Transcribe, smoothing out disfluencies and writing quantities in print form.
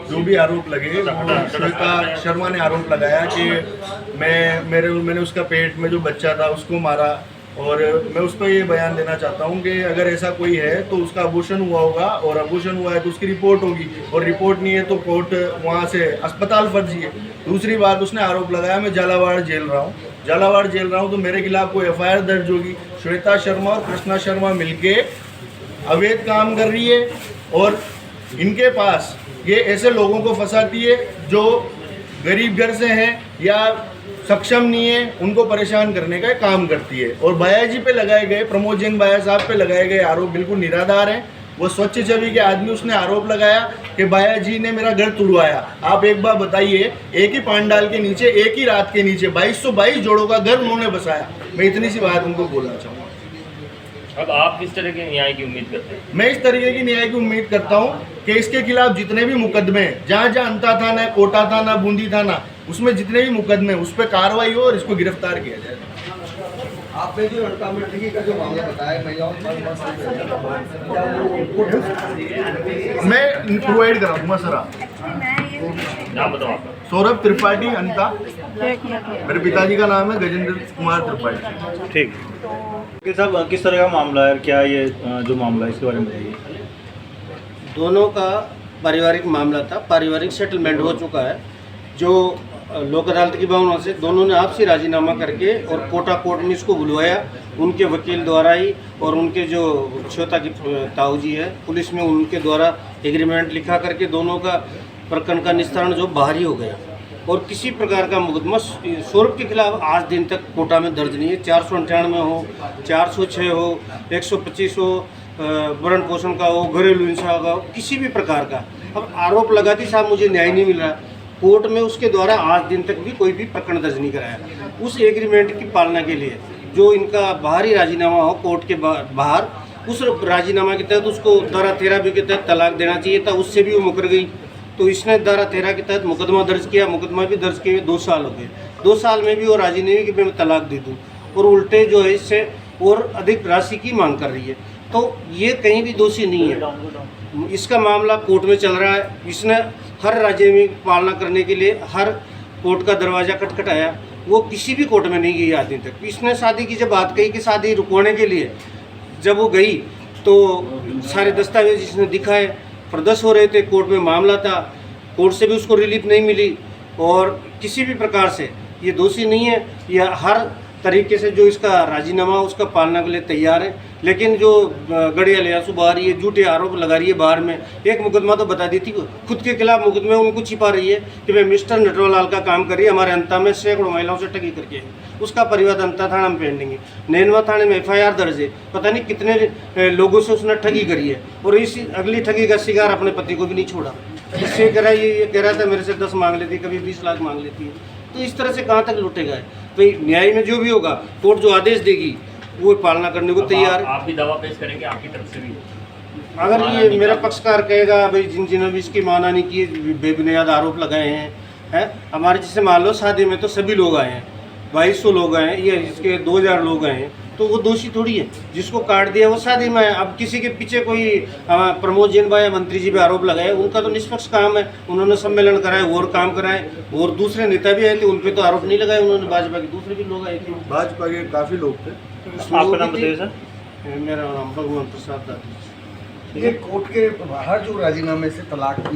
जो भी आरोप लगे, वो श्वेता शर्मा ने आरोप लगाया कि मैंने उसका पेट में जो बच्चा था उसको मारा। और मैं उस पर ये बयान देना चाहता हूँ कि अगर ऐसा कोई है तो उसका अबॉर्शन हुआ होगा, और अबॉर्शन हुआ है तो उसकी रिपोर्ट होगी, और रिपोर्ट नहीं है तो कोर्ट वहाँ से अस्पताल फर्जी है। दूसरी बात, उसने आरोप लगाया मैं झालावाड़ जेल रहा हूँ, तो मेरे खिलाफ कोई एफआईआर दर्ज होगी। श्वेता शर्मा और कृष्णा शर्मा मिलके अवैध काम कर रही है, और इनके पास ये ऐसे लोगों को फंसाती है जो गरीब घर से हैं या सक्षम नहीं है, उनको परेशान करने का काम करती है। और बाया जी पे लगाए गए, प्रमोद जैन बाया साहब पे लगाए गए आरोप बिल्कुल निराधार हैं। वो स्वच्छ छवि के आदमी, उसने आरोप लगाया कि बाया जी ने मेरा घर तुड़वाया। आप एक बार बताइए, एक ही पांडाल के नीचे, एक ही रात के नीचे 2222 जोड़ों का घर उन्होंने बसाया। मैं इतनी सी बात उनको बोलना चाहूँगा। अब आप किस तरह के न्याय की उम्मीद करते हैं? मैं इस तरीके की न्याय की उम्मीद करता हूँ कि इसके खिलाफ जितने भी मुकदमे, जहाँ जहाँ अंता थाना, कोटा थाना, बूंदी थाना, उसमें जितने भी मुकदमे, उस पर कार्रवाई हो और इसको गिरफ्तार किया जाए। आपने जो लड़का मृतकी का जो मामला बताया, महिलाओं मैं प्रोवाइड कराऊंगा सर। आप नाम बताओ आपका। सौरभ त्रिपाठी अंता, मेरे पिताजी का नाम है गजेंद्र कुमार त्रिपाठी। ठीक है साहब, किस तरह का मामला है, क्या ये जो मामला है इसके बारे में बताइए। दोनों का पारिवारिक मामला था, पारिवारिक सेटलमेंट हो चुका है। जो लोक अदालत की भावना से दोनों ने आपसी राजीनामा करके और कोटा कोर्ट ने इसको बुलवाया, उनके वकील द्वारा ही, और उनके जो श्वेता की ताऊ जी है पुलिस में, उनके द्वारा एग्रीमेंट लिखा करके दोनों का प्रकरण का निस्तारण जो बाहरी हो गया। और किसी प्रकार का मुकदमा सौरभ के खिलाफ आज दिन तक कोटा में दर्ज नहीं है। 498 हो, 406 हो, 125 हो, भरण पोषण का हो, घरेलू हिंसा का हो, किसी भी प्रकार का। अब आरोप लगाती साहब मुझे न्याय नहीं मिल रहा, कोर्ट में उसके द्वारा आज दिन तक भी कोई भी प्रकरण दर्ज नहीं कराया। उस एग्रीमेंट की पालना के लिए जो इनका बाहरी राजीनामा हो कोर्ट के बाहर, उस राजीनामा के तहत उसको धारा 13B के तहत तलाक देना चाहिए था, उससे भी वो मुकर गई। तो इसने धारा 13 के तहत मुकदमा दर्ज किया, मुकदमा भी दर्ज किए 2 साल हो गए। 2 साल में भी वो राजी नहीं हुई कि मैं तलाक दे दूँ, और उल्टे जो है इससे और अधिक राशि की मांग कर रही है। तो ये कहीं भी दोषी नहीं है। इसका मामला कोर्ट में चल रहा है। इसने हर राज्य में पालना करने के लिए हर कोर्ट का दरवाज़ा खटखटाया, वो किसी भी कोर्ट में नहीं गई आज दिन तक। इसने शादी की जब बात कही कि शादी रुकवाने के लिए जब वो गई तो सारे दस्तावेज इसने दिखाए, प्रदर्श हो रहे थे, कोर्ट में मामला था, कोर्ट से भी उसको रिलीफ नहीं मिली। और किसी भी प्रकार से ये दोषी नहीं है, यह हर तरीके से जो इसका राजीनामा उसका पालना के लिए तैयार है। लेकिन जो गड़ियाल या सुबह रही है, झूठे आरोप लगा रही है बाहर में। एक मुकदमा तो बता दी थी, खुद के खिलाफ मुकदमे उनको छिपा रही है कि मैं मिस्टर नटवरलाल का काम कर रही है, हमारे अंता में सैकड़ों महिलाओं से ठगी करके है। उसका परिवाद अंता थाना में पेंडिंग है, नैनवा थाने में FIR दर्ज है। पता नहीं कितने लोगों से उसने ठगी करी है, और इस अगली ठगी का शिकार अपने पति को भी नहीं छोड़ा। इससे कह रहा है, ये कह रहा था मेरे से 10 मांग लेती, कभी 20 लाख मांग लेती है। तो इस तरह से कहाँ तक लुटेगा? भाई न्याय में जो भी होगा, कोर्ट जो आदेश देगी वो पालना करने को तैयार है। आप भी दावा पेश करेंगे आपकी तरफ से भी? अगर ये मेरा पक्षकार कहेगा भाई जिन्होंने भी इसकी माना नहीं की, बेबुनियाद आरोप लगाए हैं, हमारे जैसे मान लो शादी में तो सभी लोग आए हैं, 2200 लोग आए हैं, ये इसके 2000 लोग आए हैं, तो वो दोषी थोड़ी है। जिसको काट दिया वो शादी में है। अब किसी के पीछे कोई प्रमोद जैन भाई मंत्री जी भी आरोप लगाए, उनका तो निष्पक्ष काम है, उन्होंने सम्मेलन कराए और काम कराए, और दूसरे नेता भी आए थे, उन पर तो आरोप नहीं लगाए उन्होंने। भाजपा के दूसरे भी लोग आए थे, भाजपा के काफ़ी लोग थे। आपका नाम बताइए सर। मेरा नाम भगवान प्रसाद दादी। ये कोर्ट के बाहर जो राजीनामे से तलाक की